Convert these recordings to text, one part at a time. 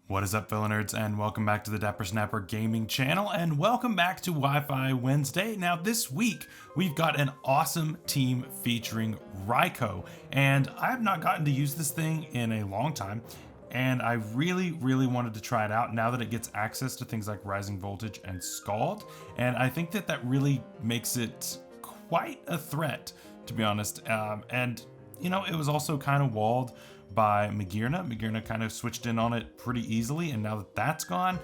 What is up, fellow nerds, and welcome back to the Dapper Snapper Gaming channel, and welcome back to Wi-Fi Wednesday. Now, this week, we've got an awesome team featuring Raikou, and I have not gotten to use this thing in a long time, and I really wanted to try it out now that it gets access to things like Rising Voltage and Scald, and I think that really makes it quite a threat, to be honest, and, you know, it was also kind of walled by Magearna. Magearna kind of switched in on it pretty easily, and now that that's gone,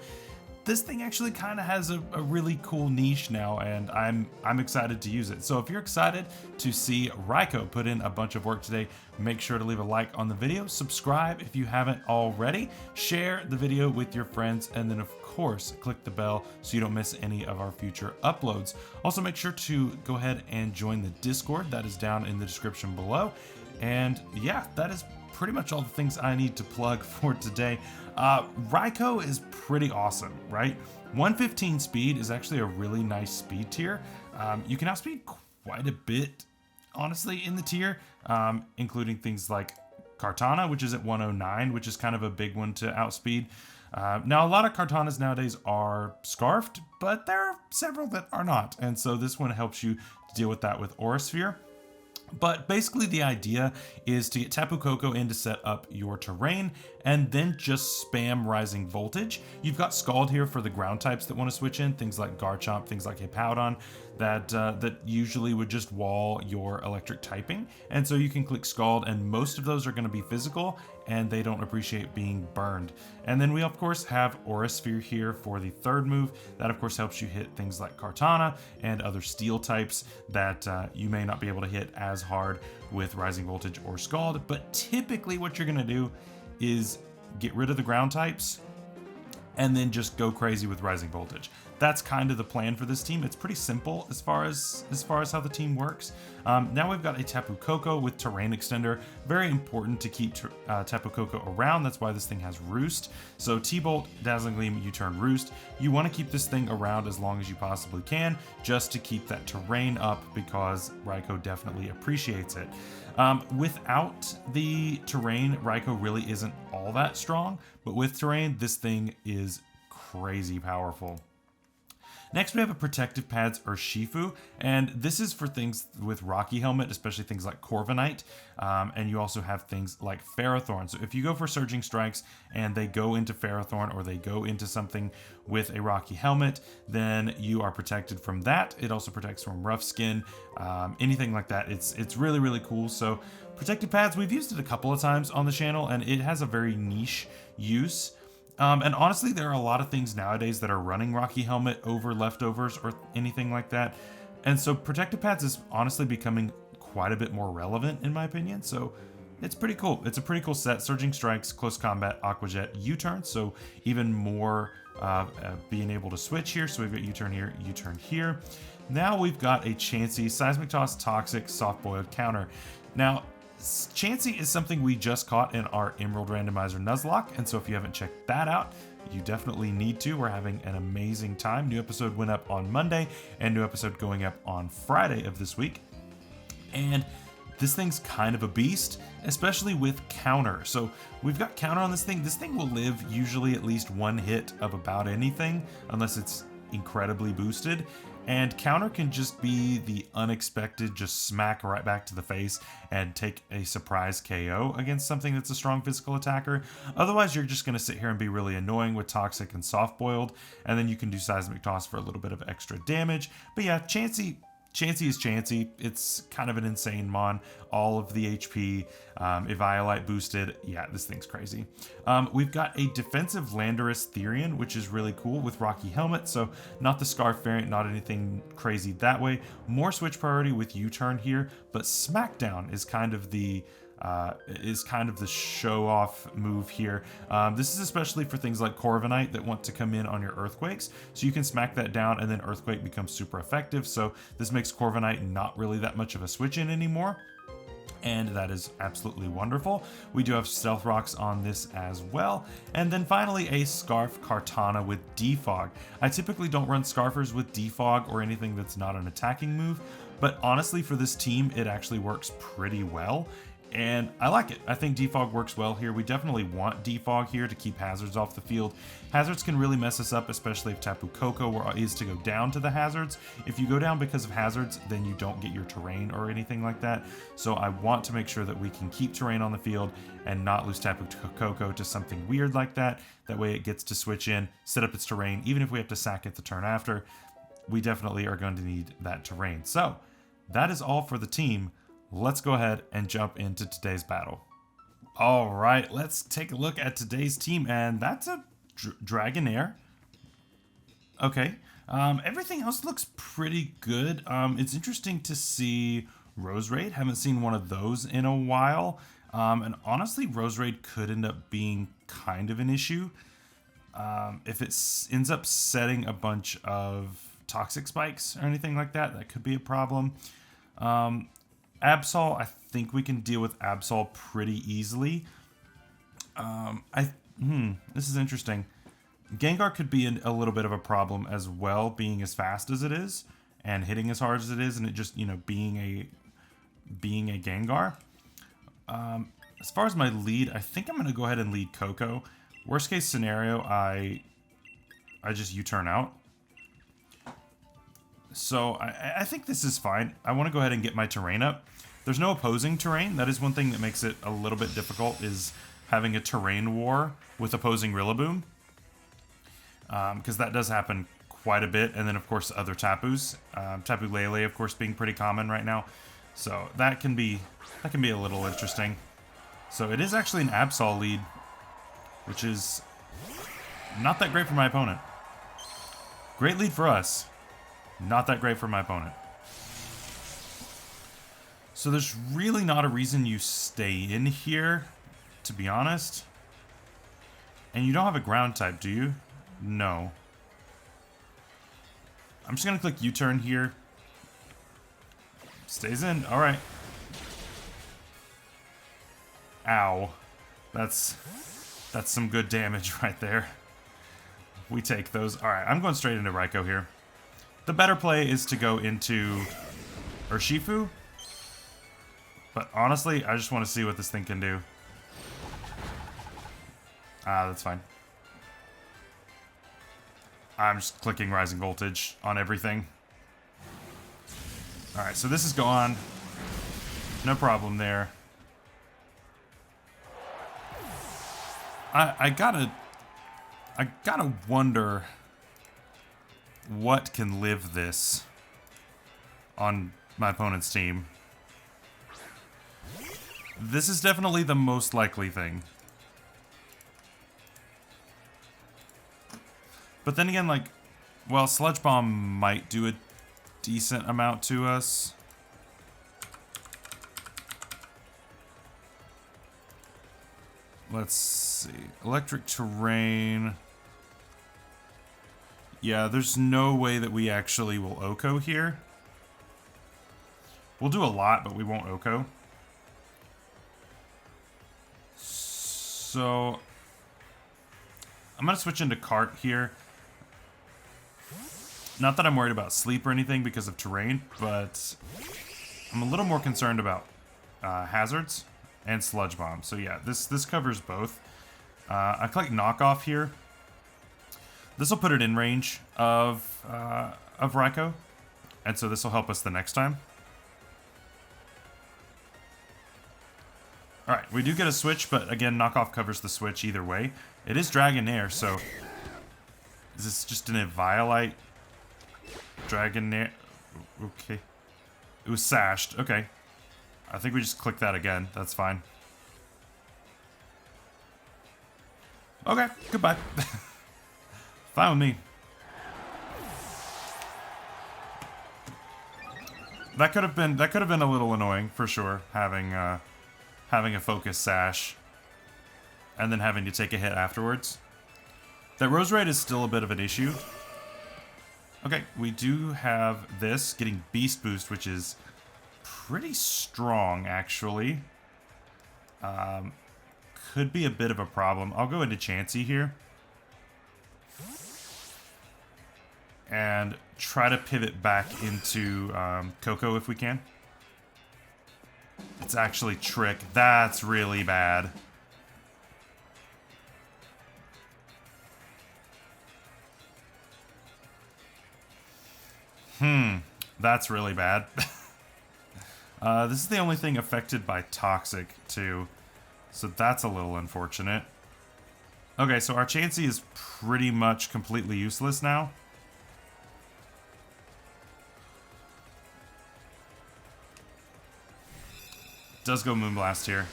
this thing actually kind of has a really cool niche now, and I'm excited to use it. So if you're excited to see Raikou put in a bunch of work today, make sure to leave a like on the video, subscribe if you haven't already, share the video with your friends, and then of course click the bell so you don't miss any of our future uploads. Also, make sure to go ahead and join the Discord that is down in the description below. And yeah, that is pretty much all the things I need to plug for today. Raikou is pretty awesome, right? 115 speed is actually a really nice speed tier. You can outspeed quite a bit, honestly, in the tier, including things like Kartana, which is at 109, which is kind of a big one to outspeed. Now, a lot of Kartanas nowadays are scarfed, but there are several that are not, and so this one helps you deal with that with Aura Sphere. But basically the idea is to get Tapu Koko in to set up your terrain and then just spam Rising Voltage. You've got Scald here for the ground types that want to switch in, things like Garchomp, things like Hippowdon, that usually would just wall your electric typing. And so you can click Scald, and most of those are going to be physical, and they don't appreciate being burned. And then we of course have Aura Sphere here for the third move. That of course helps you hit things like Kartana and other steel types that you may not be able to hit as hard with Rising Voltage or Scald. But typically what you're going to do is get rid of the ground types and then just go crazy with Rising Voltage. That's kind of the plan for this team. It's pretty simple as far as how the team works. Now we've got a Tapu Koko with Terrain Extender. Very important to keep Tapu Koko around. That's why this thing has Roost. So T-Bolt, Dazzling Gleam, U-Turn, Roost. You want to keep this thing around as long as you possibly can, just to keep that terrain up, because Raikou definitely appreciates it. Without the terrain, Raikou really isn't all that strong, but with terrain, this thing is crazy powerful. Next, we have a Protective Pads Urshifu, and this is for things with Rocky Helmet, especially things like Corviknight, and you also have things like Ferrothorn. So if you go for Surging Strikes and they go into Ferrothorn, or they go into something with a Rocky Helmet, then you are protected from that. It also protects from Rough Skin, anything like that. It's really cool. So Protective Pads, we've used it a couple of times on the channel, and it has a very niche use. And honestly, there are a lot of things nowadays that are running Rocky Helmet over leftovers or anything like that. And so Protective Pads is honestly becoming quite a bit more relevant, in my opinion. So it's pretty cool. It's a pretty cool set. Surging Strikes, Close Combat, Aqua Jet, U-Turn. So even more being able to switch here. So we've got U-Turn here, U-Turn here. Now we've got a Chansey, Seismic Toss, Toxic, Soft Boiled Counter. Now, Chansey is something we just caught in our Emerald Randomizer Nuzlocke, and so if you haven't checked that out, you definitely need to. We're having an amazing time. New episode went up on Monday, and new episode going up on Friday of this week. And this thing's kind of a beast, especially with counter. So we've got counter on this thing. This thing will live usually at least one hit of about anything, unless it's incredibly boosted. And counter can just be the unexpected, just smack right back to the face and take a surprise KO against something that's a strong physical attacker. Otherwise, you're just going to sit here and be really annoying with Toxic and Soft Boiled, and then you can do Seismic Toss for a little bit of extra damage. But yeah, Chansey is Chansey. It's kind of an insane mon. All of the HP, Eviolite boosted. Yeah, this thing's crazy. We've got a defensive Landorus Therian, which is really cool with Rocky Helmet. So not the Scarf variant, not anything crazy that way. More switch priority with U-Turn here, but Smackdown is kind of the show-off move here. This is especially for things like Corviknight that want to come in on your Earthquakes, so you can smack that down and then Earthquake becomes super effective, so this makes Corviknight not really that much of a switch-in anymore, and that is absolutely wonderful. We do have Stealth Rocks on this as well. And then finally, a Scarf Kartana with Defog. I typically don't run Scarfers with Defog or anything that's not an attacking move, but honestly for this team, it actually works pretty well. And I like it. I think defog works well here. We definitely want defog here to keep hazards off the field. Hazards can really mess us up, especially if Tapu Koko is to go down to the hazards. If you go down because of hazards, then you don't get your terrain or anything like that. So I want to make sure that we can keep terrain on the field and not lose Tapu Koko to something weird like that. That way it gets to switch in, set up its terrain. Even if we have to sack it the turn after, we definitely are going to need that terrain. So that is all for the team. Let's go ahead and jump into today's battle. All right, let's take a look at today's team, and that's a Dragonair. Okay, everything else looks pretty good. It's interesting to see Roserade. Haven't seen one of those in a while. And honestly, Roserade could end up being kind of an issue. If it ends up setting a bunch of toxic spikes or anything like that, that could be a problem. Absol, I think we can deal with Absol pretty easily. This is interesting. Gengar could be a little bit of a problem as well, being as fast as it is and hitting as hard as it is, and it just, being a Gengar. As far as my lead, I think I'm going to go ahead and lead Koko. Worst case scenario, I just U-turn out. So I think this is fine. I want to go ahead and get my terrain up. There's no opposing terrain. That is one thing that makes it a little bit difficult, is having a terrain war with opposing Rillaboom. Because that does happen quite a bit. And then, of course, other Tapus. Tapu Lele, of course, being pretty common right now. So that can be a little interesting. So it is actually an Absol lead, which is not that great for my opponent. Great lead for us. Not that great for my opponent. So there's really not a reason you stay in here, to be honest. And you don't have a ground type, do you? No. I'm just going to click U-turn here. Stays in. All right. Ow. That's some good damage right there. We take those. All right, I'm going straight into Raikou here. The better play is to go into Urshifu. But honestly, I just want to see what this thing can do. That's fine. I'm just clicking Rising Voltage on everything. Alright, so this is gone. No problem there. I gotta wonder what can live this on my opponent's team. This is definitely the most likely thing. But then again, like, well, Sludge Bomb might do a decent amount to us. Let's see. Electric Terrain. Yeah, there's no way that we actually will Oko here. We'll do a lot, but we won't Oko. So I'm going to switch into Cart here. Not that I'm worried about sleep or anything because of terrain, but I'm a little more concerned about hazards and Sludge Bomb. So yeah, this covers both. I click Knockoff here. This will put it in range of Raikou, and so this will help us the next time. Alright, we do get a switch, but again, Knockoff covers the switch either way. It is Dragonair, so is this just an Eviolite? Dragonair. Okay. It was sashed. Okay. I think we just click that again. That's fine. Okay, goodbye. Fine with me. That could have been a little annoying for sure, having a focus sash and then having to take a hit afterwards. That Roserade is still a bit of an issue. Okay, we do have this getting Beast Boost, which is pretty strong actually. Could be a bit of a problem. I'll go into Chansey here and try to pivot back into Koko if we can. It's actually Trick. That's really bad. That's really bad. This is the only thing affected by Toxic, too. So that's a little unfortunate. Okay, so our Chansey is pretty much completely useless now. Does go Moonblast here.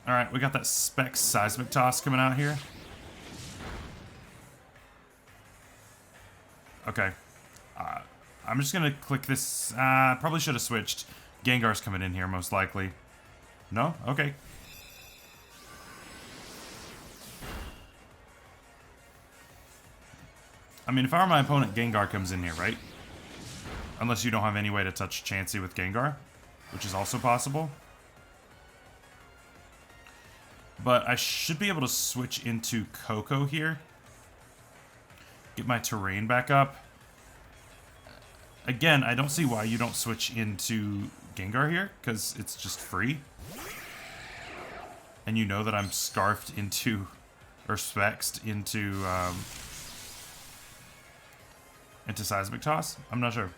Alright, we got that Spec Seismic Toss coming out here. Okay. I'm just gonna click this. Probably should have switched. Gengar's coming in here, most likely. No? Okay. I mean, if I were my opponent, Gengar comes in here, right? Unless you don't have any way to touch Chansey with Gengar, which is also possible. But I should be able to switch into Coco here. Get my terrain back up. Again, I don't see why you don't switch into Gengar here, because it's just free. And you know that I'm scarfed into, or spexed into Seismic Toss? I'm not sure.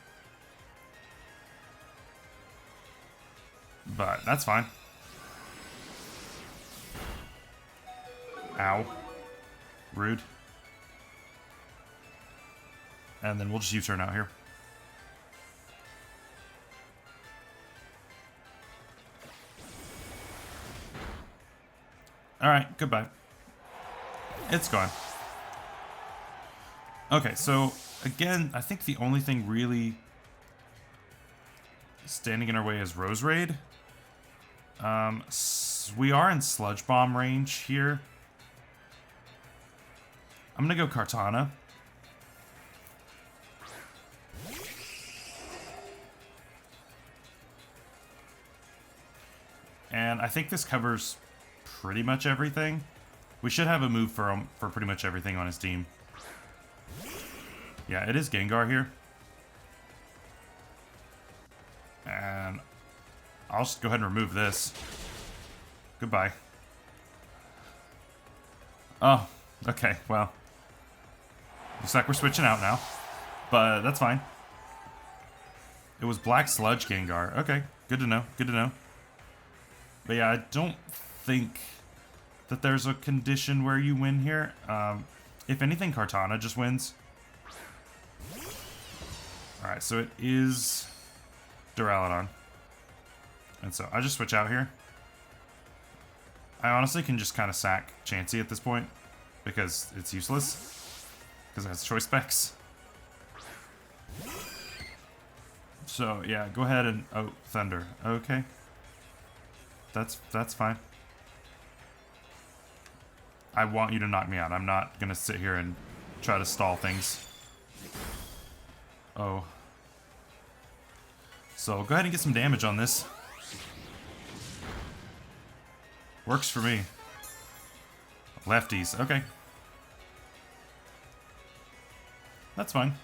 But that's fine. Ow. Rude. And then we'll just U-turn out here. Alright, goodbye. It's gone. Okay, so again, I think the only thing really standing in our way is Roserade. We are in Sludge Bomb range here. I'm gonna go Kartana. And I think this covers pretty much everything. We should have a move for pretty much everything on his team. Yeah, it is Gengar here. And I'll just go ahead and remove this. Goodbye. Oh, okay, well. Looks like we're switching out now. But that's fine. It was Black Sludge Gengar. Okay, good to know, good to know. But yeah, I don't think that there's a condition where you win here. If anything, Kartana just wins. Alright, so it is Duraludon. And so I just switch out here. I honestly can just kind of sack Chansey at this point because it's useless. Because it has choice specs. So yeah, go ahead and... Oh, Thunder. Okay. That's fine. I want you to knock me out. I'm not gonna sit here and try to stall things. Oh. So go ahead and get some damage on this. Works for me. Lefties. Okay. That's fine.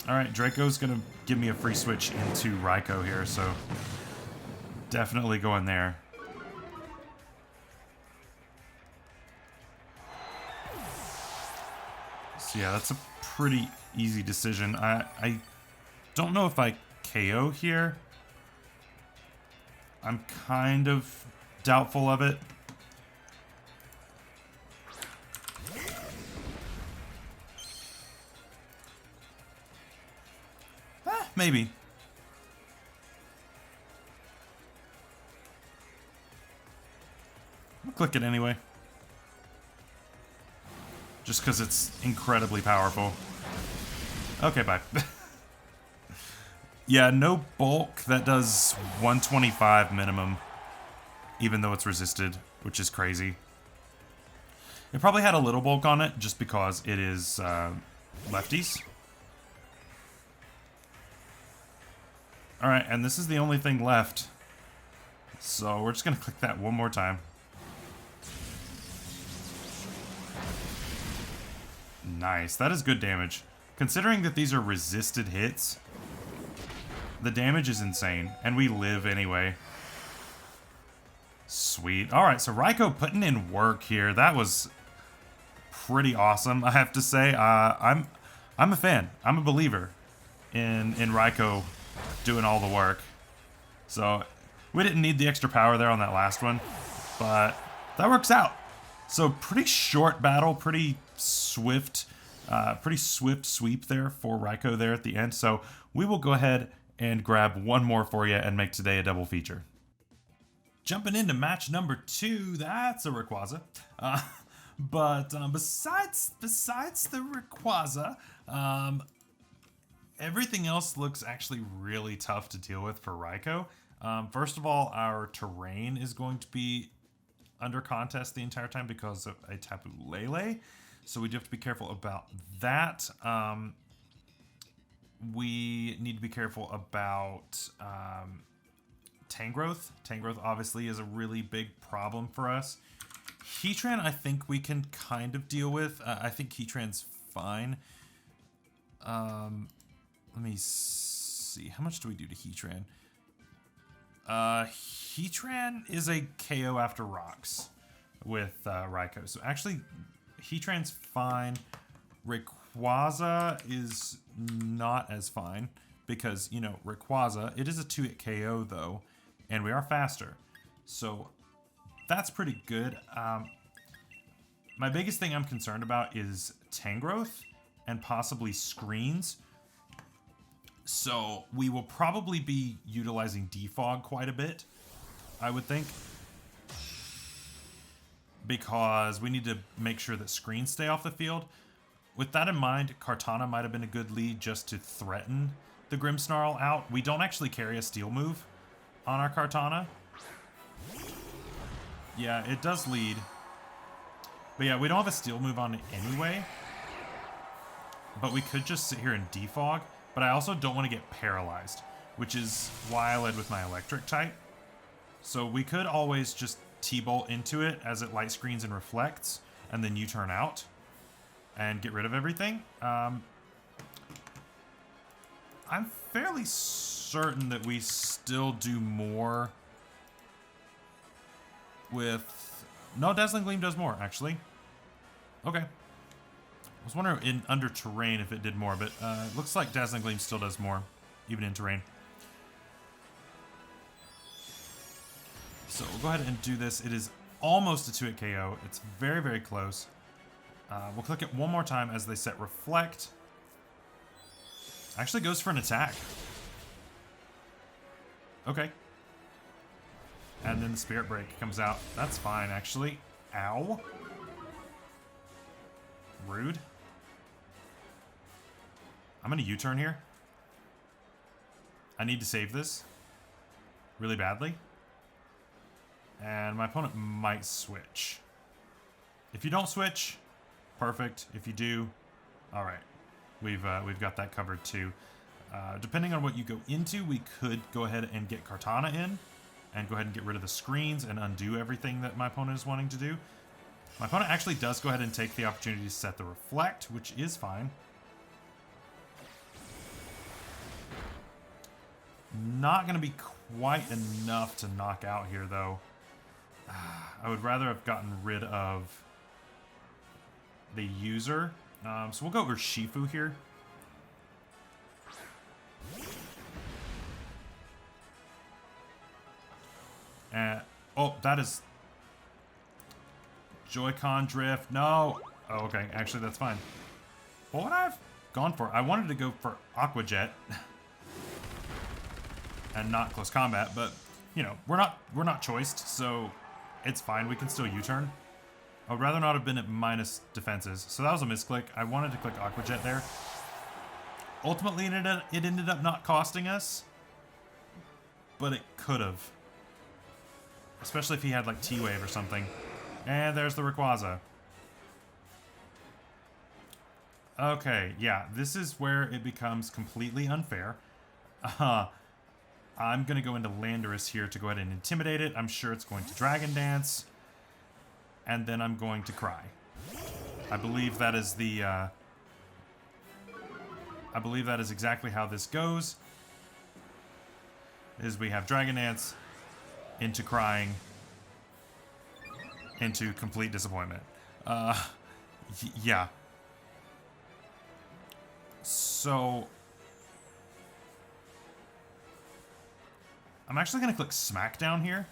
Alright, Draco's gonna give me a free switch into Raikou here, so definitely going there. So yeah, that's a pretty easy decision. I don't know if I KO here. I'm kind of doubtful of it. Maybe. I'll click it anyway. Just because it's incredibly powerful. Okay, bye. Yeah, no bulk. That does 125 minimum. Even though it's resisted, which is crazy. It probably had a little bulk on it, just because it is lefties. Alright, and this is the only thing left. So we're just going to click that one more time. Nice. That is good damage. Considering that these are resisted hits, the damage is insane. And we live anyway. Sweet. Alright, so Raikou putting in work here. That was pretty awesome, I have to say. I'm a fan. I'm a believer in Raikou doing all the work. So we didn't need the extra power there on that last one, but that works out. So pretty short battle, pretty swift sweep there for Raikou there at the end. So we will go ahead and grab one more for you and make today a double feature. Jumping into match number 2, that's a Rayquaza. But besides the Rayquaza, everything else looks actually really tough to deal with for Raikou. First of all, our terrain is going to be under contest the entire time because of a Tapu Lele, so we do have to be careful about that. We need to be careful about Tangrowth. Tangrowth obviously is a really big problem for us. Heatran, I think we can kind of deal with. I think Heatran's fine. Let me see. How much do we do to Heatran? Heatran is a KO after rocks with Raikou. So actually, Heatran's fine. Rayquaza is not as fine because, you know, Rayquaza, it is a 2-hit KO though, and we are faster. So that's pretty good. My biggest thing I'm concerned about is Tangrowth and possibly screens. So we will probably be utilizing Defog quite a bit, I would think. Because we need to make sure that screens stay off the field. With that in mind, Kartana might have been a good lead just to threaten the Grimmsnarl out. We don't actually carry a steel move on our Kartana. Yeah, it does lead. But yeah, we don't have a steel move on it anyway. But we could just sit here and defog. But I also don't want to get paralyzed, which is why I led with my electric type. So we could always just T-bolt into it as it light screens and reflects, and then U-turn out and get rid of everything. I'm fairly certain that we still do more with... No, Dazzling Gleam does more, actually. Okay. I was wondering under terrain if it did more, but it looks like Dazzling Gleam still does more, even in terrain. So we'll go ahead and do this. It is almost a 2-hit KO. It's very, very close. We'll click it one more time as they set Reflect. Actually goes for an attack. Okay. And then the Spirit Break comes out. That's fine, actually. Ow. Rude. I'm going to U-turn here. I need to save this really badly. And my opponent might switch. If you don't switch, perfect. If you do, all right. We've got that covered too. Depending on what you go into, we could go ahead and get Kartana in and go ahead and get rid of the screens and undo everything that my opponent is wanting to do. My opponent actually does go ahead and take the opportunity to set the Reflect, which is fine. Not going to be quite enough to knock out here, though. I would rather have gotten rid of the user. So we'll go over Shifu here. Oh, that is Joy-Con drift. No. Oh, okay. Actually, that's fine. What would I have gone for? I wanted to go for Aqua Jet and not close combat, but you know, we're not choiced, so it's fine. We can still U-turn. I would rather not have been at minus defenses. So that was a misclick. I wanted to click Aqua Jet there. Ultimately, it ended up not costing us, but it could have. Especially if he had like T-Wave or something. And there's the Rayquaza. Okay, yeah, this is where it becomes completely unfair. I'm going to go into Landorus here to go ahead and intimidate it. I'm sure it's going to Dragon Dance. And then I'm going to cry. I believe that is the, I believe that is exactly how this goes. Is we have Dragon Dance into crying into complete disappointment. Yeah. So I'm actually going to click Smackdown here.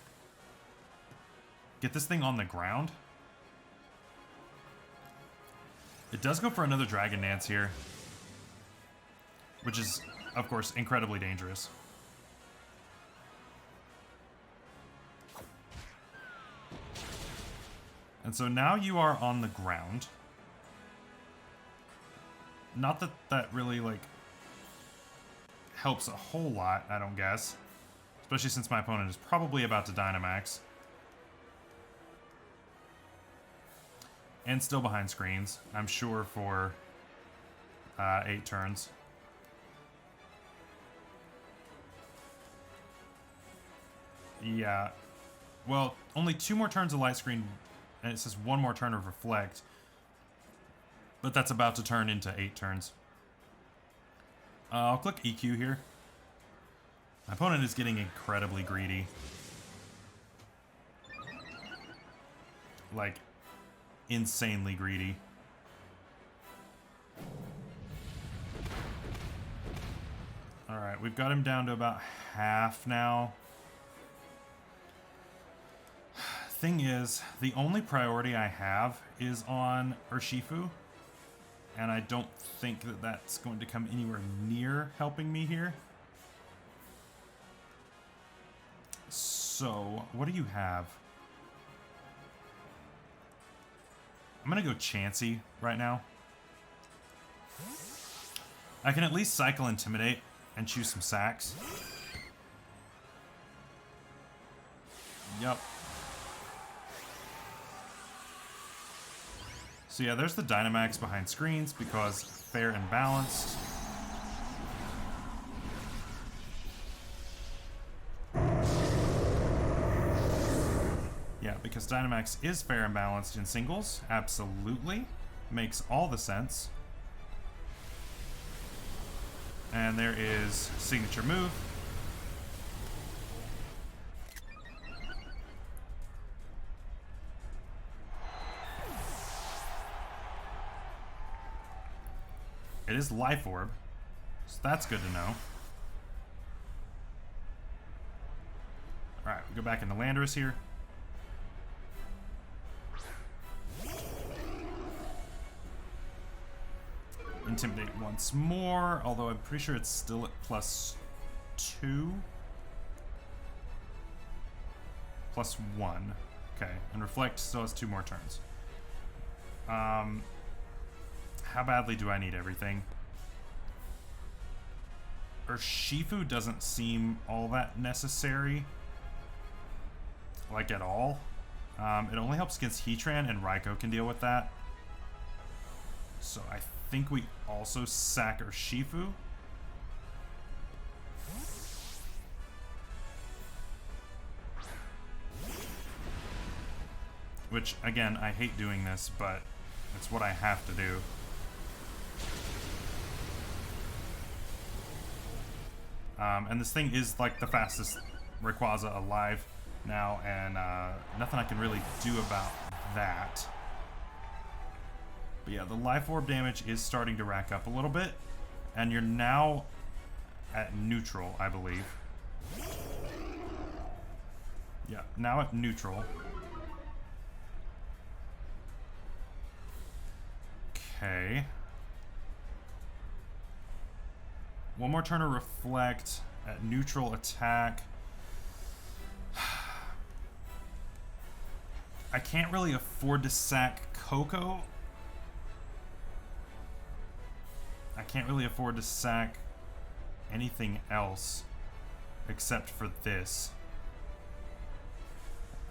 Get this thing on the ground. It does go for another Dragon Dance here, which is, of course, incredibly dangerous. And so now you are on the ground. Not that that really, like, helps a whole lot, I don't guess. Especially since my opponent is probably about to Dynamax. And still behind screens, I'm sure, for 8 turns. Yeah. Well, only 2 more turns of light screen, and it says 1 more turn of reflect. But that's about to turn into 8 turns. I'll click EQ here. My opponent is getting incredibly greedy. Like, insanely greedy. Alright, we've got him down to about half now. Thing is, the only priority I have is on Urshifu, and I don't think that that's going to come anywhere near helping me here. So, what do you have? I'm gonna go Chansey right now. I can at least cycle Intimidate and choose some sacks. Yep. So yeah, there's the Dynamax behind screens because fair and balanced. Yeah, because Dynamax is fair and balanced in singles. Absolutely. Makes all the sense. And there is signature move. It is Life Orb, so that's good to know. Alright, we go back into Landorus here. Intimidate once more, although I'm pretty sure it's still at +2. +1. Okay, and Reflect still has 2 more turns. How badly do I need everything? Urshifu doesn't seem all that necessary. Like, at all. It only helps against Heatran, and Raikou can deal with that. So I think we also sack Urshifu. Which, again, I hate doing this, but it's what I have to do. And this thing is like the fastest Rayquaza alive now, and nothing I can really do about that. But yeah, the Life Orb damage is starting to rack up a little bit, and you're now at neutral, I believe. Yeah, now at neutral. Okay. 1 more turn of Reflect at neutral attack. I can't really afford to sack Coco. I can't really afford to sack anything else except for this.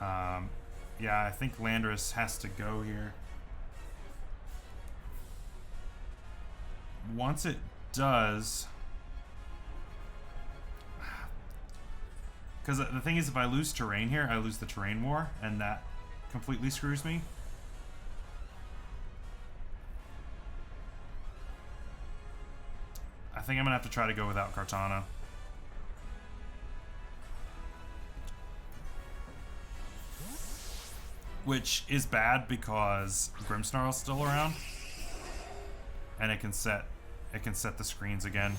Yeah, I think Landorus has to go here. Once it does... Because the thing is, if I lose terrain here, I lose the terrain war, and that completely screws me. think I'm gonna have to try to go without Kartana. Which is bad because Grimmsnarl's still around. And it can set the screens again.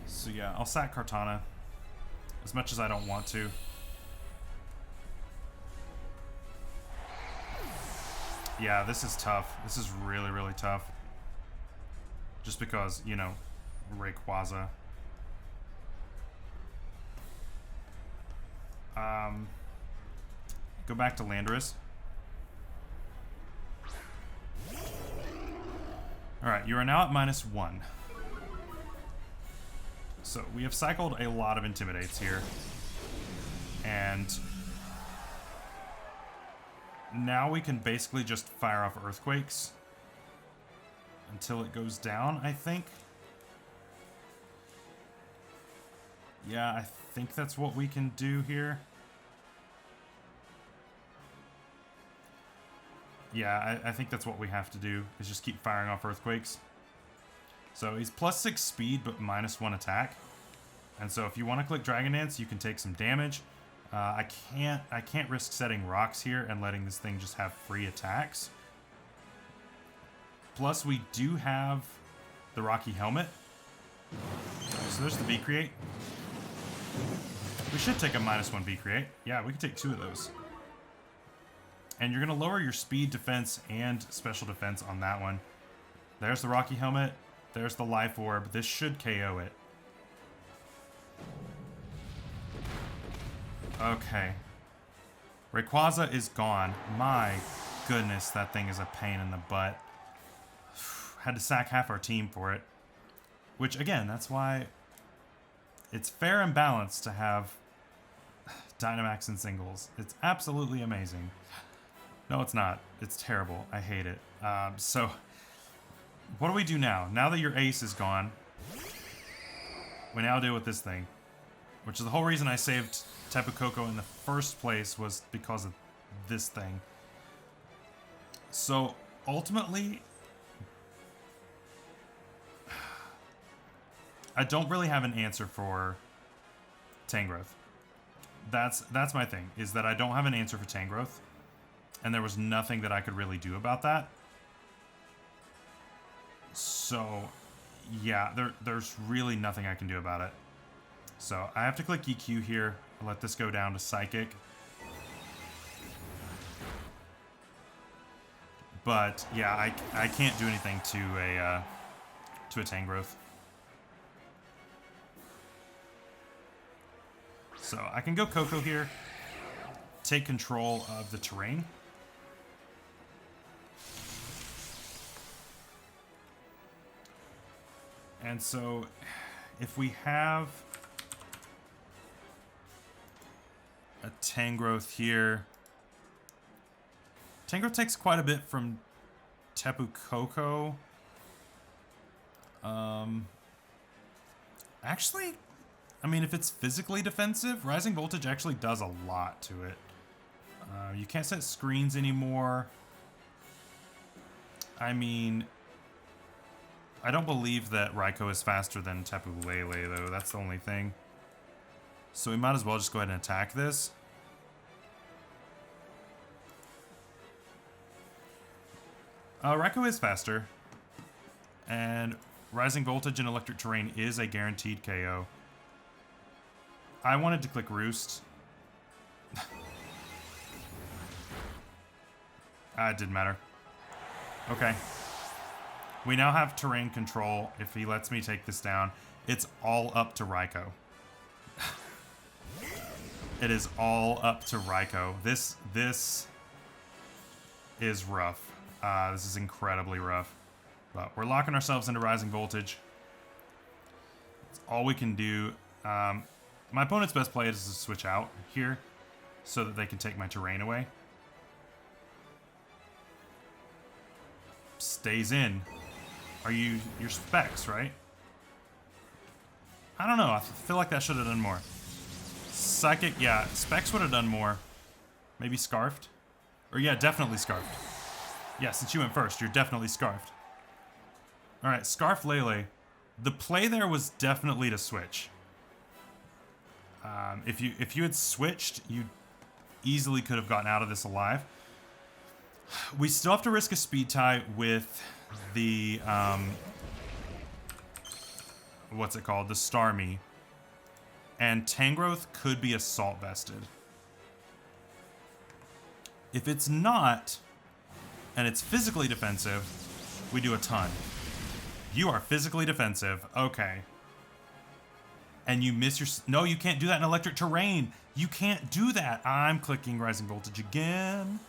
So yeah, I'll sack Kartana. As much as I don't want to. Yeah, this is tough. This is really, really tough. Just because, you know, Rayquaza. Go back to Landorus. Alright, you are now at -1. So we have cycled a lot of Intimidates here. And now we can basically just fire off Earthquakes until it goes down, I think. Yeah, I think that's what we can do here. Yeah, I think that's what we have to do, is just keep firing off Earthquakes. So he's +6 speed, but -1 attack. And so if you want to click Dragon Dance, you can take some damage. I can't risk setting rocks here and letting this thing just have free attacks. Plus, we do have the Rocky Helmet. So there's the V-Create. We should take a -1 V-Create. Yeah, we can take 2 of those. And you're going to lower your speed, defense, and special defense on that one. There's the Rocky Helmet. There's the Life Orb. This should KO it. Okay. Rayquaza is gone. My goodness, that thing is a pain in the butt. Had to sack half our team for it. Which, again, that's why it's fair and balanced to have Dynamax in singles. It's absolutely amazing. No, it's not. It's terrible. I hate it. So, what do we do now? Now that your ace is gone, we now deal with this thing. Which is the whole reason I saved Tapu Koko in the first place, was because of this thing. So, ultimately, I don't really have an answer for Tangrowth. That's my thing, is that I don't have an answer for Tangrowth. And there was nothing that I could really do about that. So, yeah, there's really nothing I can do about it. So, I have to click EQ here. I'll let this go down to Psychic. But, yeah, I can't do anything to a Tangrowth. So, I can go Koko here. Take control of the terrain. And so, if we have a Tangrowth here, Tangrowth takes quite a bit from Tapu Koko. Actually, I mean, if it's physically defensive, Rising Voltage actually does a lot to it. You can't set screens anymore. I mean, I don't believe that Raikou is faster than Tapu Lele, though. That's the only thing. So we might as well just go ahead and attack this. Raikou is faster. And Rising Voltage and Electric Terrain is a guaranteed KO. I wanted to click Roost. It didn't matter. Okay. We now have terrain control. If he lets me take this down, it's all up to Raikou. It is all up to Raikou. This is rough. This is incredibly rough. But we're locking ourselves into Rising Voltage. It's all we can do. My opponent's best play is to switch out here so that they can take my terrain away. Stays in. Are you your Specs, right? I don't know. I feel like that should have done more. Psychic, yeah. Specs would have done more. Maybe Scarfed? Or yeah, definitely Scarfed. Yeah, since you went first, you're definitely scarfed. All right, Scarf Lele. The play there was definitely to switch. If you had switched, you easily could have gotten out of this alive. We still have to risk a speed tie with the what's it called? The Starmie. And Tangrowth could be assault vested. If it's not, and it's physically defensive, we do a ton. You are physically defensive. Okay. And you miss your... No, you can't do that in electric terrain. You can't do that. I'm clicking Rising Voltage again.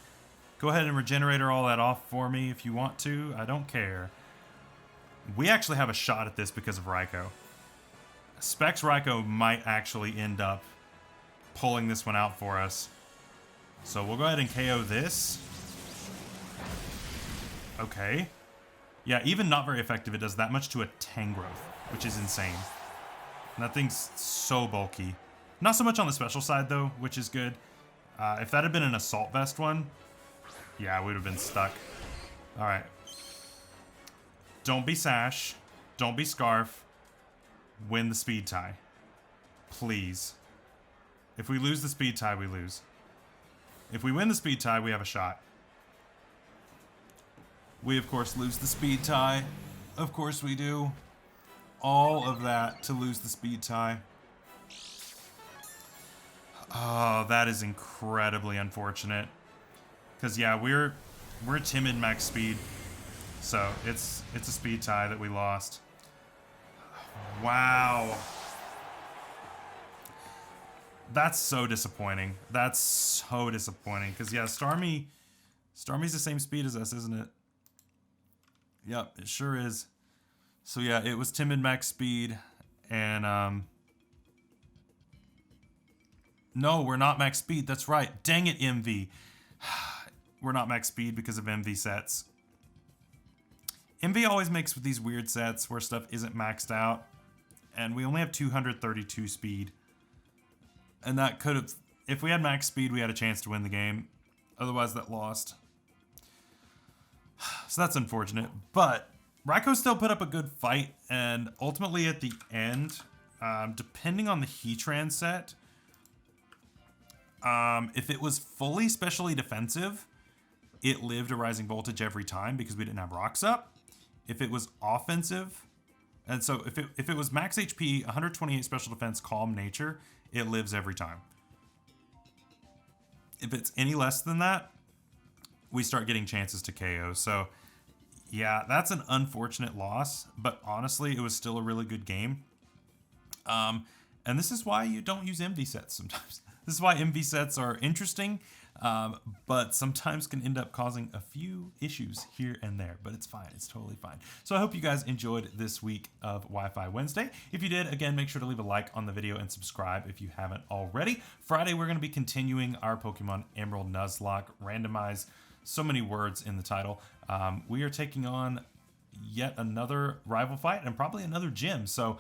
Go ahead and regenerator all that off for me if you want to. I don't care. We actually have a shot at this because of Raikou. Specs Raikou might actually end up pulling this one out for us. So we'll go ahead and KO this. Okay. Yeah, even not very effective, it does that much to a Tangrowth, which is insane. And that thing's so bulky. Not so much on the special side, though, which is good. If that had been an Assault Vest one, yeah, we would have been stuck. All right. Don't be Sash. Don't be Scarf. Win the speed tie. Please. If we lose the speed tie, we lose. If we win the speed tie, we have a shot. We, of course, lose the speed tie. Of course we do. All of that to lose the speed tie. Oh, that is incredibly unfortunate. Because, yeah, we're timid max speed. So, it's a speed tie that we lost. Wow. That's so disappointing. That's so disappointing. Because, yeah, Starmie's the same speed as us, isn't it? Yep, it sure is. So, yeah, it was timid max speed. And, no, we're not max speed. That's right. Dang it, MV. We're not max speed because of MV sets. MV always makes with these weird sets where stuff isn't maxed out. And we only have 232 speed. And that could have... If we had max speed, we had a chance to win the game. Otherwise, that lost. So that's unfortunate. But Raikou still put up a good fight. And ultimately, at the end, depending on the Heatran set... if it was fully specially defensive, it lived a Rising Voltage every time because we didn't have rocks up. If it was offensive, and so if it was max HP, 128 special defense, calm nature, it lives every time. If it's any less than that, we start getting chances to KO. So yeah, that's an unfortunate loss, but honestly, it was still a really good game. And this is why you don't use MV sets sometimes. This is why MV sets are interesting, but sometimes can end up causing a few issues here and there, but it's fine. It's totally fine. So I hope you guys enjoyed this week of Wi-Fi Wednesday. If you did, again, make sure to leave a like on the video and subscribe if you haven't already. Friday, we're going to be continuing our Pokemon Emerald Nuzlocke randomize. So many words in the title. We are taking on yet another rival fight and probably another gym. So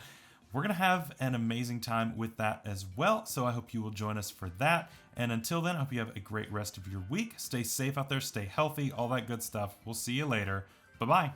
we're going to have an amazing time with that as well. So I hope you will join us for that. And until then, I hope you have a great rest of your week. Stay safe out there, stay healthy, all that good stuff. We'll see you later. Bye-bye.